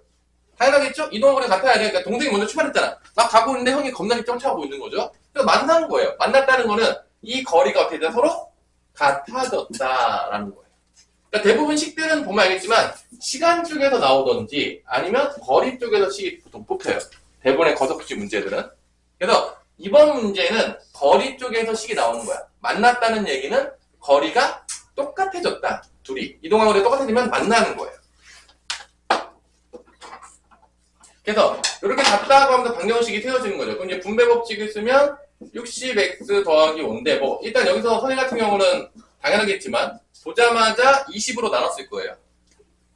당연하겠죠? 이동한 거리가 같아야 돼. 그러니까 동생이 먼저 출발했잖아. 막 가고 있는데 형이 겁나게 쩡차하고 있는 거죠. 그래서 만난 거예요. 만났다는 거는 이 거리가 어떻게 돼? 서로 같아졌다라는 거예요. 그러니까 대부분 식들은 보면 알겠지만 시간 쪽에서 나오던지 아니면 거리 쪽에서 식이 보통 뽑혀요. 대부분의 거석식 문제들은. 그래서 이번 문제는 거리 쪽에서 식이 나오는 거야. 만났다는 얘기는 거리가 똑같아졌다. 둘이 이동한 거리가 똑같아지면 만나는 거예요. 그래서 이렇게 같다고 하면서 방정식이 세워지는 거죠. 그럼 이제 분배 법칙을 쓰면 60x 더하기 5인데 뭐 일단 여기서 선생 같은 경우는 당연하겠지만 보자마자 20으로 나눴을 거예요.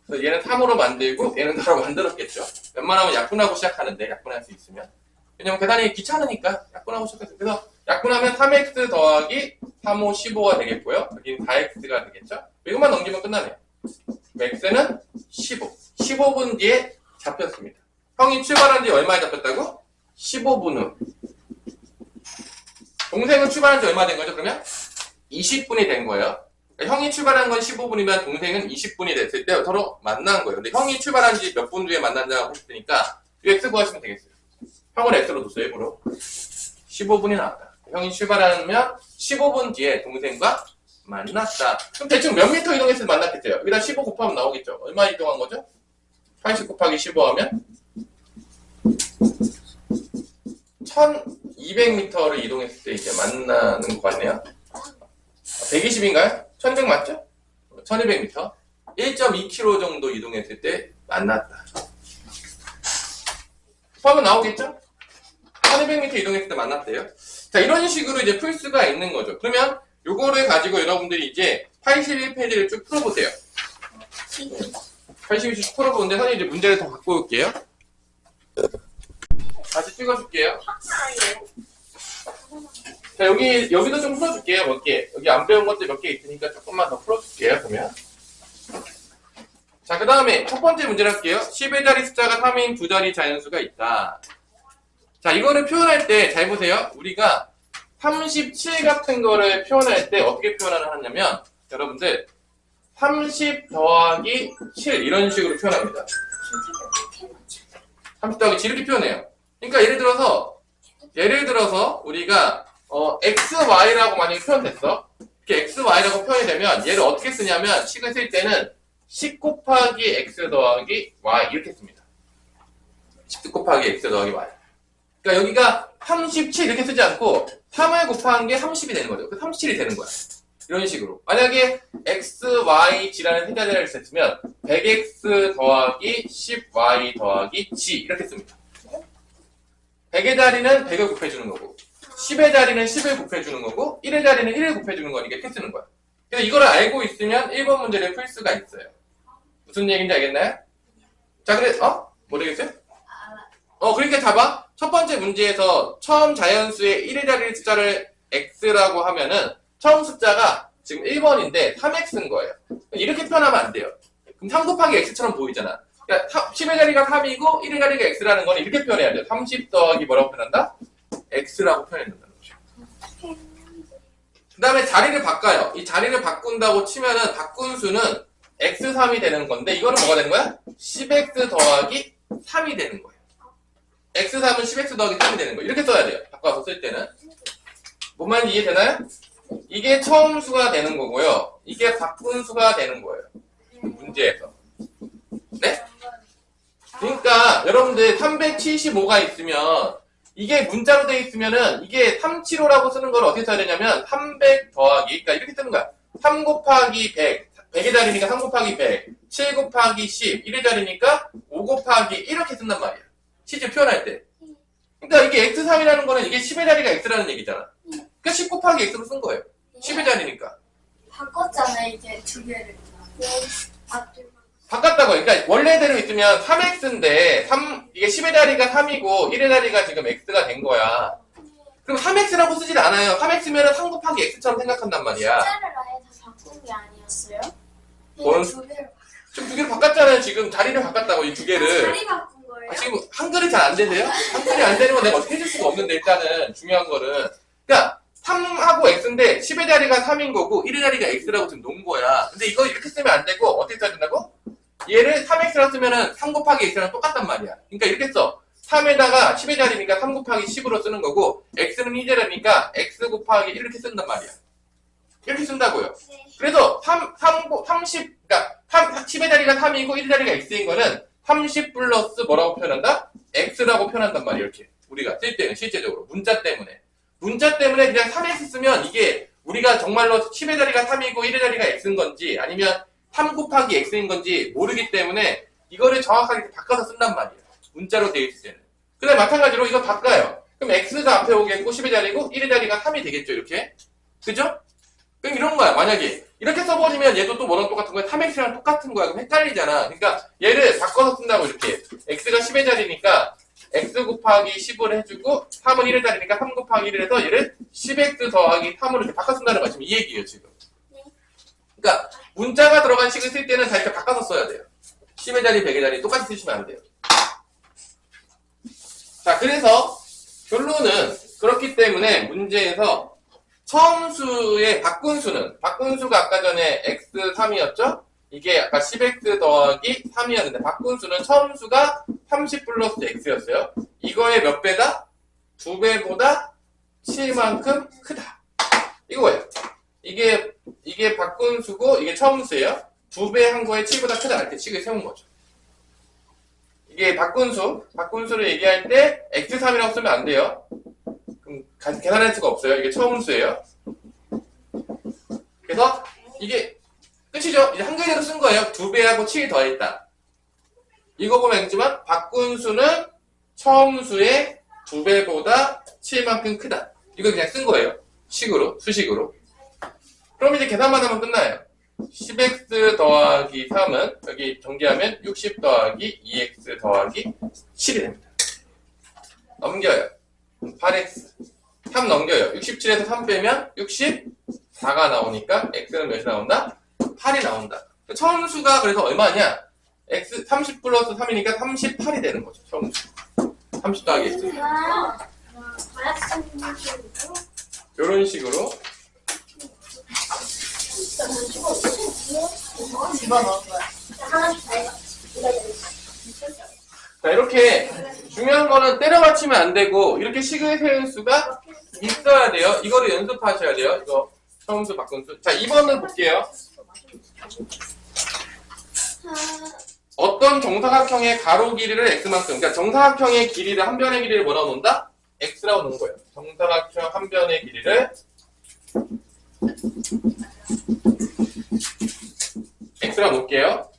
그래서 얘는 3으로 만들고 얘는 따로 만들었겠죠. 웬만하면 약분하고 시작하는데 약분할 수 있으면. 왜냐면 계산이 귀찮으니까 약분하고 시작했어요. 그래서 약분하면 3x 더하기 3, 5, 15가 되겠고요. 여기는 4x가 되겠죠. 이것만 넘기면 끝나네요. x는 15. 15분 뒤에 잡혔습니다. 형이 출발한 지 얼마에 잡혔다고? 15분 후. 동생은 출발한 지 얼마 된 거죠, 그러면? 20분이 된 거예요. 그러니까 형이 출발한 건 15분이면 동생은 20분이 됐을 때 서로 만난 거예요. 근데 형이 출발한 지 몇 분 뒤에 만난다고 했으니까 이 x 구하시면 되겠어요. 형을 x로 뒀어요, 일부러. 15분이 나왔다. 형이 출발하면 15분 뒤에 동생과 만났다. 그럼 대충 몇 미터 이동했을 때 만났겠죠? 여기다 15 곱하면 나오겠죠? 얼마 이동한 거죠? 80 곱하기 15 하면 1200m를 이동했을 때 이제 만나는 것 같네요. 120인가요? 1100 맞죠? 1200m. 1.2km 정도 이동했을 때 만났다. 곱하면 나오겠죠? 1200m 이동했을 때 만났대요. 자, 이런 식으로 이제 풀 수가 있는 거죠. 그러면 요거를 가지고 여러분들이 이제 81페이지를 쭉 풀어보세요. 81페이지 쭉 풀어보는데 선생님 이제 문제를 더 갖고 올게요. 다시 찍어줄게요. 자, 여기도 좀 풀어줄게요, 몇 개. 여기 안 배운 것들 몇 개 있으니까 조금만 더 풀어줄게요, 그러면. 자, 그 다음에 첫 번째 문제를 할게요. 10의 자리 숫자가 3인 두 자리 자연수가 있다. 자, 이거를 표현할 때 잘 보세요. 우리가 37 같은 거를 표현할 때 어떻게 표현을 하냐면 여러분들 30 더하기 7 이런 식으로 표현합니다. 30 더하기 7 이렇게 표현해요. 그러니까 예를 들어서 우리가 xy라고 만약에 표현됐어. 이렇게 xy라고 표현이 되면 얘를 어떻게 쓰냐면 식을 쓸 때는 10 곱하기 x 더하기 y 이렇게 씁니다. 10 곱하기 x 더하기 y. 그러니까 여기가 37 이렇게 쓰지 않고 3을 곱한 게 30이 되는 거죠. 그 37이 되는 거야. 이런 식으로. 만약에 x, y, g라는 세 자리를 썼으면 100x 더하기 10y 더하기 g 이렇게 씁니다. 100의 자리는 100을 곱해주는 거고 10의 자리는 10을 곱해주는 거고 1의 자리는 1을 곱해주는 거니까 이렇게 쓰는 거야. 그래서 이거를 알고 있으면 1번 문제를 풀 수가 있어요. 무슨 얘기인지 알겠나요? 자, 그래, 모르겠어요? 그러니까 잡아. 첫 번째 문제에서 처음 자연수의 1의 자리 숫자를 x라고 하면은 처음 숫자가 지금 1번인데 3x인 거예요. 이렇게 표현하면 안 돼요. 그럼 3 곱하기 x처럼 보이잖아. 그러니까 10의 자리가 3이고 1의 자리가 x라는 건 이렇게 표현해야 돼요. 30 더하기 뭐라고 표현한다? x라고 표현한다는 거죠. 그 다음에 자리를 바꿔요. 이 자리를 바꾼다고 치면은 바꾼 수는 x3이 되는 건데 이거는 뭐가 되는 거야? 10x 더하기 3이 되는 거예요. x3은 10x 더하기 3이 되는 거예요. 이렇게 써야 돼요. 바꿔서 쓸 때는. 뭔 말인지 이해되나요? 이게 처음 수가 되는 거고요. 이게 바꾼 수가 되는 거예요. 문제에서. 네? 그러니까 여러분들 375가 있으면 이게 문자로 되어 있으면은 이게 375라고 쓰는 걸 어떻게 써야 되냐면 300 더하기 그러니까 이렇게 쓰는 거야. 3 곱하기 100 100의 자리니까 3 곱하기 100 7 곱하기 10 1의 자리니까 5 곱하기 이렇게 쓴단 말이야. 실제 표현할 때 그러니까 이게 x3이라는 거는 이게 10의 자리가 x라는 얘기잖아. 그러니까 10 곱하기 x로 쓴 거예요. 10의 자리니까. 바꿨잖아요, 이제 두 개를. 네. 앞뒤만. 바꿨다고. 그러니까 원래대로 있으면 3x인데 이게 10의 자리가 3이고 1의 자리가 지금 x가 된 거야. 그럼 3x라고 쓰질 않아요. 3x면은 3 곱하기 x처럼 생각한단 말이야. 숫자를 아예 다 바꾼 게 아니었어요? 뭔? 두 개를 지금 두 개를 바꿨잖아요. 지금 자리를 바꿨다고 이 두 개를. 자리 바꾼 거예요? 지금 한글이 잘 안 되세요? 한글이 안 되는 건 내가 어떻게 해줄 수가 없는데 일단은 중요한 거는 그러니까 3하고 x인데 10의 자리가 3인 거고 1의 자리가 x라고 지금 놓은 거야. 근데 이거 이렇게 쓰면 안 되고 어떻게 써야 된다고? 얘를 3x라고 쓰면은 3 곱하기 x랑 똑같단 말이야. 그러니까 이렇게 써. 3에다가 10의 자리니까 3 곱하기 10으로 쓰는 거고 x는 2 자리니까 x 곱하기 1 이렇게 쓴단 말이야. 이렇게 쓴다고요. 네. 그래서 30, 그러니까 10의 자리가 3이고 1의 자리가 x인 거는 30 플러스 뭐라고 표현한다? x라고 표현한단 말이에요. 이렇게 우리가 쓸 때는 실제적으로 문자 때문에 그냥 3x 쓰면 이게 우리가 정말로 10의 자리가 3이고 1의 자리가 x인 건지 아니면 3 곱하기 x인 건지 모르기 때문에 이거를 정확하게 바꿔서 쓴단 말이에요. 문자로 되어 있을 때는. 그 다음에 마찬가지로 이거 바꿔요. 그럼 x가 앞에 오겠고 10의 자리고 1의 자리가 3이 되겠죠. 이렇게. 그죠? 그럼 이런 거야. 만약에 이렇게 써버리면 얘도 또 뭐랑 똑같은 거야? 3x랑 똑같은 거야. 그럼 헷갈리잖아. 그러니까 얘를 바꿔서 쓴다고 이렇게. x가 10의 자리니까 x 곱하기 10을 해주고 3은 1의 자리니까 3 곱하기 1을 해서 얘를 10x 더하기 3으로 이렇게 바꿔 쓴다는 거야. 지금 이 얘기예요. 지금. 그러니까 문자가 들어간 식을 쓸 때는 다 이렇게 바꿔서 써야 돼요. 10의 자리, 100의 자리 똑같이 쓰시면 안 돼요. 자, 그래서 결론은 그렇기 때문에 문제에서 처음수의 바꾼수가 아까 전에 x3이었죠? 이게 아까 10x 더하기 3이었는데 바꾼수는 처음수가 30 플러스 x였어요. 이거의 몇 배다? 2배보다 7만큼 크다. 이거예요. 이게 바꾼수고 이게 처음수예요. 2배 한 거에 7보다 크다. 이렇게 식을 세운 거죠. 이게 바꾼수를 얘기할 때 x3이라고 쓰면 안 돼요. 그럼 계산할 수가 없어요. 이게 처음수예요. 그래서 이게 끝이죠. 이제 한글대로 쓴 거예요. 2배하고 7이 더했다. 이거 보면 알겠지만 바꾼수는 처음수의 2배보다 7만큼 크다. 이거 그냥 쓴 거예요. 수식으로. 그럼 이제 계산만 하면 끝나요. 10x 더하기 3은 여기 정리하면 60 더하기 2x 더하기 7이 됩니다. 넘겨요. 8x. 3 넘겨요. 67에서 3 빼면 64가 나오니까 x는 몇이 나온다? 8이 나온다. 처음수가 그래서 얼마냐? x 30 플러스 3이니까 38이 되는 거죠. 처음수. 30 더하기 x. 이런 식으로 자, 이렇게 중요한 거는 때려 맞추면 안 되고 이렇게 식을 세울 수가 있어야 돼요. 이거를 연습하셔야 돼요. 이거 처음수 바꾼수. 자, 2번을 볼게요. 어떤 정사각형의 가로 길이를 x만큼, 그러니까 정사각형의 길이를 한 변의 길이를 뭐라고 놓는다? x라고 놓은 거예요. 정사각형 한 변의 길이를 x라고 놓을게요.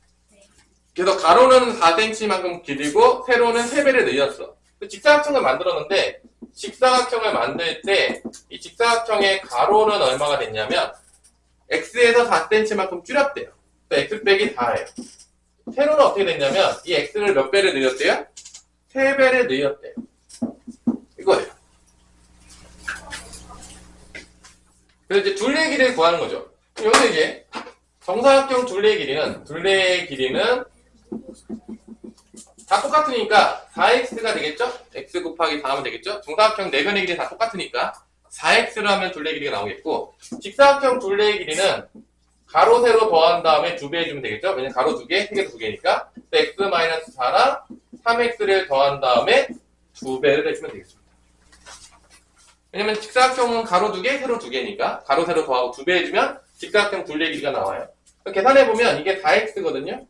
그래서 가로는 4cm만큼 길이고 세로는 3배를 늘렸어. 직사각형을 만들었는데 직사각형을 만들 때 이 직사각형의 가로는 얼마가 됐냐면 x에서 4cm만큼 줄였대요. x 빼기 4예요. 세로는 어떻게 됐냐면 이 x를 몇 배를 늘렸대요? 3배를 늘렸대요. 이거예요. 그래서 이제 둘레 길이를 구하는 거죠. 여기서 이제 정사각형 둘레 길이는 다 똑같으니까 4x가 되겠죠? x 곱하기 4하면 되겠죠? 정사각형 4변의 길이 다 똑같으니까 4x를 하면 둘레 길이가 나오겠고 직사각형 둘레 길이는 가로 세로 더한 다음에 2배 해주면 되겠죠? 왜냐면 가로 2개, 세개도 2개니까 x-4랑 3x를 더한 다음에 2배를 해주면 되겠습니다. 왜냐면 직사각형은 가로 2개, 세로 2개니까 가로 세로 더하고 2배 해주면 직사각형 둘레 길이가 나와요. 계산해보면 이게 4x거든요.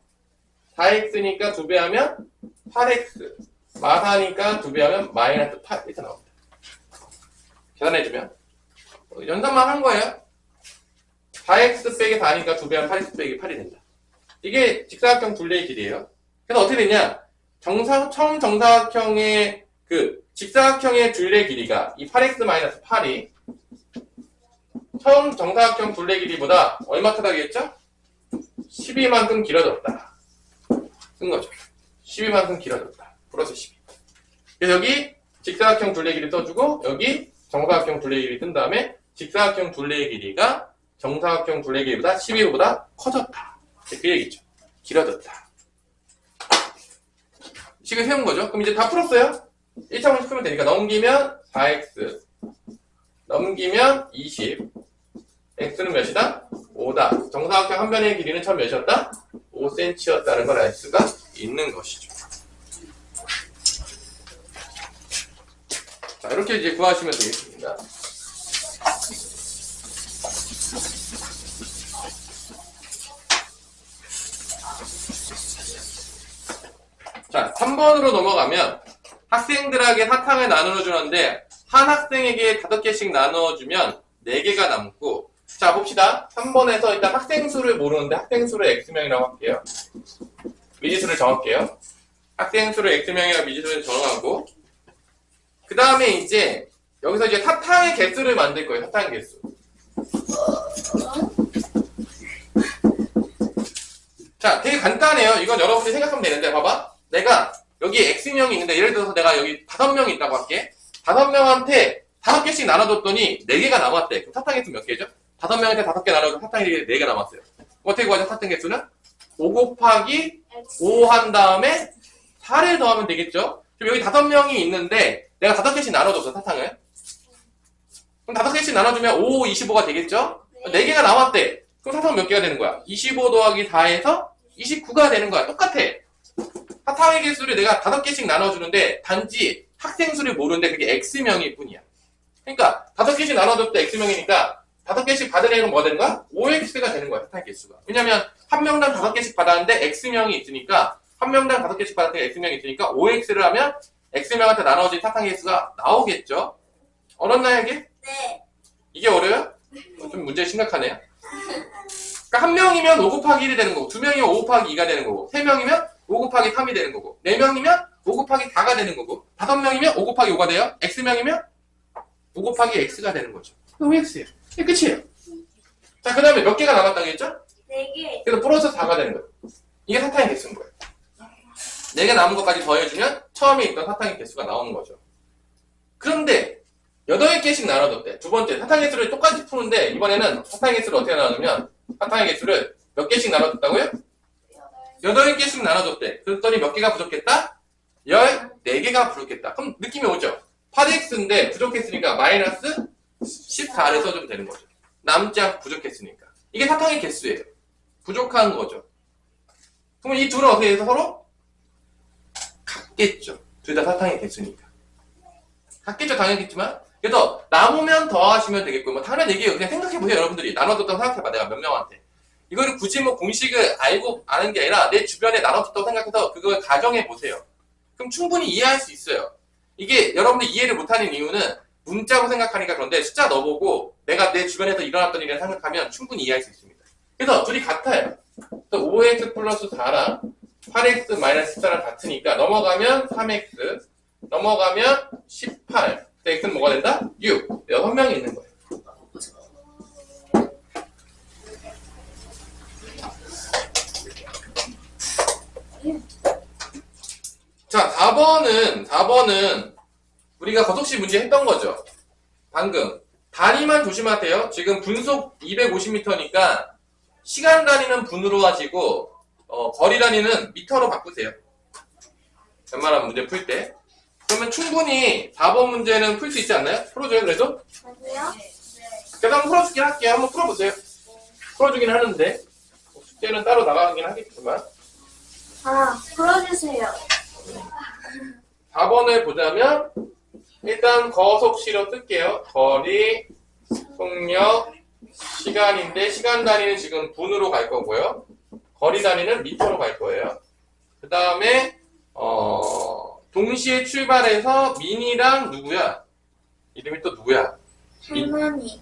4x니까 2배 하면 8x, 마사니까 2배 하면 마이너스 8 이렇게 나옵니다. 계산해주면 연산만 한 거예요. 4x 빼기 4니까 2배 하면 8x 빼기 8이 된다. 이게 직사각형 둘레의 길이에요. 그래서 어떻게 되냐? 처음 정사각형의 그 직사각형의 둘레 길이가 이 8x-8이 처음 정사각형 둘레 길이보다 얼마 크다겠죠? 12만큼 길어졌다. 쓴 거죠. 12만큼 길어졌다. 플러스 12. 그래서 여기 직사각형 둘레 길이 써주고 여기 정사각형 둘레 길이 뜬 다음에 직사각형 둘레 길이가 정사각형 둘레 길이보다 12보다 커졌다. 그 얘기죠. 길어졌다. 식을 세운 거죠. 그럼 이제 다 풀었어요. 1차원씩 풀면 되니까 넘기면 4x 넘기면 20 x는 몇이다? 5다. 정사각형 한 변의 길이는 처음 몇이었다? 5cm였다는 걸 알 수가 있는 것이죠. 자, 이렇게 이제 구하시면 되겠습니다. 자, 3번으로 넘어가면 학생들에게 사탕을 나누어 주는데 한 학생에게 5개씩 나누어 주면 4개가 남고, 자 봅시다. 3번에서 일단 학생 수를 모르는데 학생 수를 x명이라고 할게요. 미지수를 정할게요. 학생 수를 x명이라고 미지수를 정하고, 그 다음에 이제 여기서 이제 사탕의 개수를 만들 거예요. 사탕의 개수. 자, 되게 간단해요. 이건 여러분들이 생각하면 되는데, 봐봐. 내가 여기 x명이 있는데, 예를 들어서 내가 여기 5명이 있다고 할게. 5명한테 5개씩 나눠줬더니 4개가 남았대. 그럼 사탕 개수 몇 개죠? 5명한테 5개 나눠서 사탕 개수 4개 남았어요. 어떻게 구하죠? 사탕 개수는? 5 곱하기 5 한 다음에 4를 더하면 되겠죠? 그럼 여기 5명이 있는데 내가 5개씩 나눠줬어, 사탕을. 그럼 5개씩 나눠주면 5, 25가 되겠죠? 4개가 남았대. 그럼 사탕은 몇 개가 되는 거야? 25 더하기 4에서 29가 되는 거야. 똑같아. 사탕의 개수를 내가 5개씩 나눠주는데 단지 학생 수를 모르는데 그게 x명일 뿐이야. 그러니까 5개씩 나눠줬을 때 x명이니까 5개씩 받은 애는 뭐 되는 거야? 5x가 되는 거야, 사탕의 개수가. 왜냐면 한 명당 5개씩 받았는데 x명이 있으니까, 한 명당 5개씩 받았는데 x명이 있으니까 5x를 하면 x명한테 나눠진 사탕의 개수가 나오겠죠? 어렵나요, 이게? 네. 이게 어려워요? 좀 문제 심각하네요. 그러니까 한 명이면 5 곱하기 1이 되는 거고, 2명이면 5 곱하기 2가 되는 거고, 3명이면 5 곱하기 3이 되는 거고, 4명이면 5 곱하기 4가 되는 거고, 5명이면 5 곱하기 5가 돼요. x명이면 5 곱하기 x가 되는 거죠. 5x예요. 이게 끝이에요. 자, 그 다음에 몇 개가 남았다고 했죠? 4개. 그래서 플러스 4가 되는 거예요. 이게 사탕의 개수인 거예요. 4개 남은 것까지 더해주면 처음에 있던 사탕의 개수가 나오는 거죠. 그런데 8개씩 나눠줬대. 두 번째 사탕의 개수를 똑같이 푸는데 이번에는 사탕의 개수를 어떻게 나누면, 사탕의 개수를 몇 개씩 나눠줬다고요? 8개씩 나눠줬대. 그랬더니 몇 개가 부족했다? 14개가 부족했다. 그럼 느낌이 오죠? 8x인데 부족했으니까 마이너스 14를 써주면 되는 거죠. 남지 않고 부족했으니까. 이게 사탕의 개수예요. 부족한 거죠. 그러면 이 둘은 어떻게 해서 서로? 같겠죠. 둘 다 사탕의 개수니까. 같겠죠, 당연히겠지만. 그래서 남으면 더하시면 되겠고, 뭐 당연한 얘기예요. 그냥 생각해보세요, 여러분들이. 나눠줬다고 생각해봐, 내가 몇 명한테. 이거는 굳이 뭐 공식을 알고 아는 게 아니라 내 주변에 나눠줬다고 생각해서 그걸 가정해보세요. 그럼 충분히 이해할 수 있어요. 이게 여러분들이 이해를 못하는 이유는 문자로 생각하니까 그런데 숫자 넣어보고 내가 내 주변에서 일어났던 일을 생각하면 충분히 이해할 수 있습니다. 그래서 둘이 같아요. 5x 플러스 4랑 8x 마이너스 14랑 같으니까 넘어가면 3x, 넘어가면 18. 그래서 x는 뭐가 된다? 6. 6명이 있는 거예요. 자, 4번은 우리가 거속식 문제 했던 거죠. 방금. 단위만 조심하세요. 지금 분속 250m니까 시간 단위는 분으로 하시고 거리 단위는 미터로 바꾸세요. 웬만한 문제 풀 때. 그러면 충분히 4번 문제는 풀 수 있지 않나요? 풀어줘요, 그래도? 맞아요? 제가 한번 풀어주긴 할게요. 한번 풀어보세요. 풀어주긴 하는데 숙제는 따로 나가긴 하겠지만. 풀어주세요. 4번을 보자면 일단 거속시로 쓸게요. 거리, 속력, 시간인데 시간 단위는 지금 분으로 갈 거고요. 거리 단위는 미터로 갈 거예요. 그 다음에 동시에 출발해서 민이랑 누구야? 이름이 또 누구야? 할머니.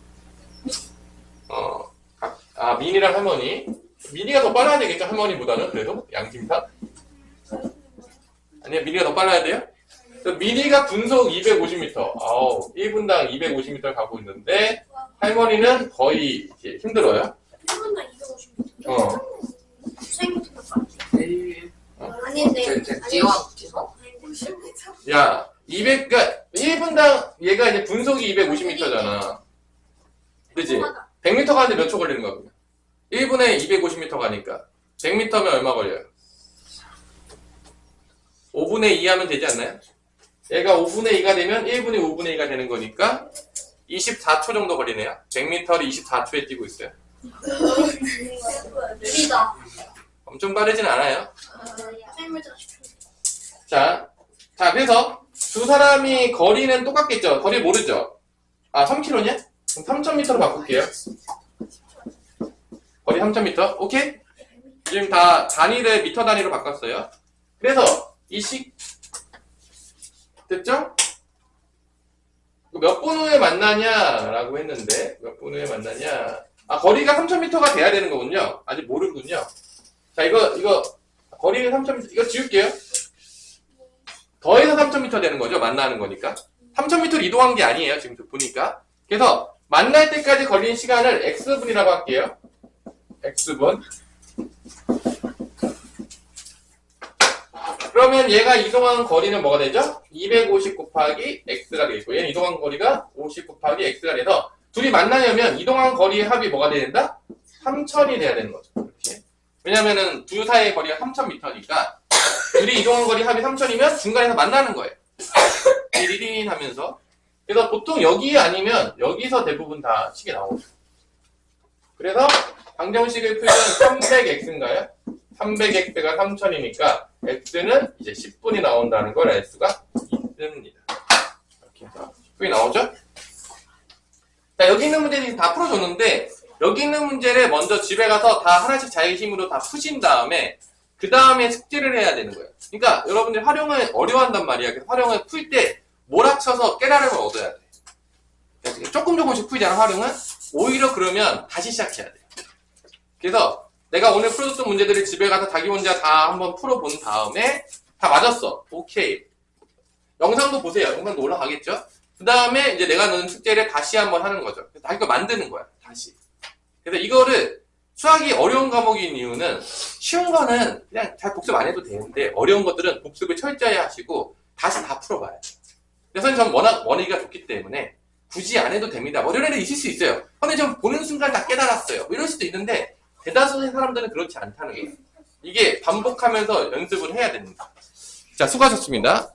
민이랑 할머니. 민이가 더 빨라야 되겠죠? 할머니보다는 그래도 양심상. 아니야, 민이가 더 빨라야 돼요? 미니가 분속 250m. 아우, 1분당 250m를 가고 있는데, 할머니는 거의 이제 힘들어요. 1분당 250m. 어. 아닌데. 지워. 야, 그러니까 1분당 얘가 이제 분속이 250m잖아. 그치? 100m 가는데 몇 초 걸리는 거야, 그러면? 1분에 250m 가니까. 100m면 얼마 걸려요? 5분의 2 하면 되지 않나요? 얘가 5분의 2가 되면 1분이 5분의 2가 되는 거니까 24초 정도 걸리네요. 100m를 24초에 뛰고 있어요. 느리다. 엄청 빠르진 않아요. 100m 10초. 자, 그래서 두 사람이 거리는 똑같겠죠? 거리 모르죠? 아, 3km냐? 그럼 3000m로 바꿀게요. 거리 3000m. 오케이? 지금 다 단위를 미터 단위로 바꿨어요. 그래서 됐죠? 몇 분 후에 만나냐라고 했는데 몇 분 후에 만나냐? 아, 거리가 3000m가 돼야 되는 거군요. 아직 모르군요. 자, 이거 거리는 3000m. 이거 지울게요. 더해서 3000m 되는 거죠. 만나는 거니까. 3000m를 이동한 게 아니에요. 지금 보니까. 그래서 만날 때까지 걸린 시간을 x분이라고 할게요. x분. 그러면 얘가 이동한 거리는 뭐가 되죠? 250 곱하기 x가 되겠고, 얘는 이동한 거리가 50 곱하기 x가 돼서 둘이 만나려면 이동한 거리의 합이 뭐가 돼야 된다? 3000이 돼야 되는 거죠. 이렇게. 왜냐면은 둘 사이의 거리가 3000m니까 둘이 이동한 거리 합이 3000이면 중간에서 만나는 거예요. 리린 하면서. 그래서 보통 여기 아니면 여기서 대부분 다 식이 나오죠. 그래서 방정식을 풀면 300x인가요? 300x가 3000이니까 x는 이제 10분이 나온다는 걸 알 수가 있습니다. 이렇게 해서 10분이 나오죠? 자, 여기 있는 문제들이 다 풀어줬는데 여기 있는 문제를 먼저 집에 가서 다 하나씩 자기 힘으로 다 푸신 다음에 그 다음에 숙제를 해야 되는 거예요. 그러니까 여러분들 활용을 어려워한단 말이야. 그래서 활용을 풀 때 몰아쳐서 깨달음을 얻어야 돼. 조금씩 풀잖아, 활용은. 오히려 그러면 다시 시작해야 돼. 그래서 내가 오늘 풀어줬던 문제들을 집에 가서 자기 혼자 다 한번 풀어본 다음에 다 맞았어. 오케이. 영상도 보세요. 영상도 올라가겠죠? 그 다음에 이제 내가 넣은 숙제를 다시 한번 하는 거죠. 그래서 다시 거 만드는 거야. 다시. 그래서 이거를 수학이 어려운 과목인 이유는 쉬운 거는 그냥 잘 복습 안 해도 되는데 어려운 것들은 복습을 철저히 하시고 다시 다 풀어봐야 돼요. 그래서 저는 워낙 원리가 좋기 때문에 굳이 안 해도 됩니다. 어려운 애는 있을 수 있어요. 근데 좀 보는 순간 다 깨달았어요. 이럴 수도 있는데 대다수의 사람들은 그렇지 않다는 거예요. 이게 반복하면서 연습을 해야 됩니다. 자, 수고하셨습니다.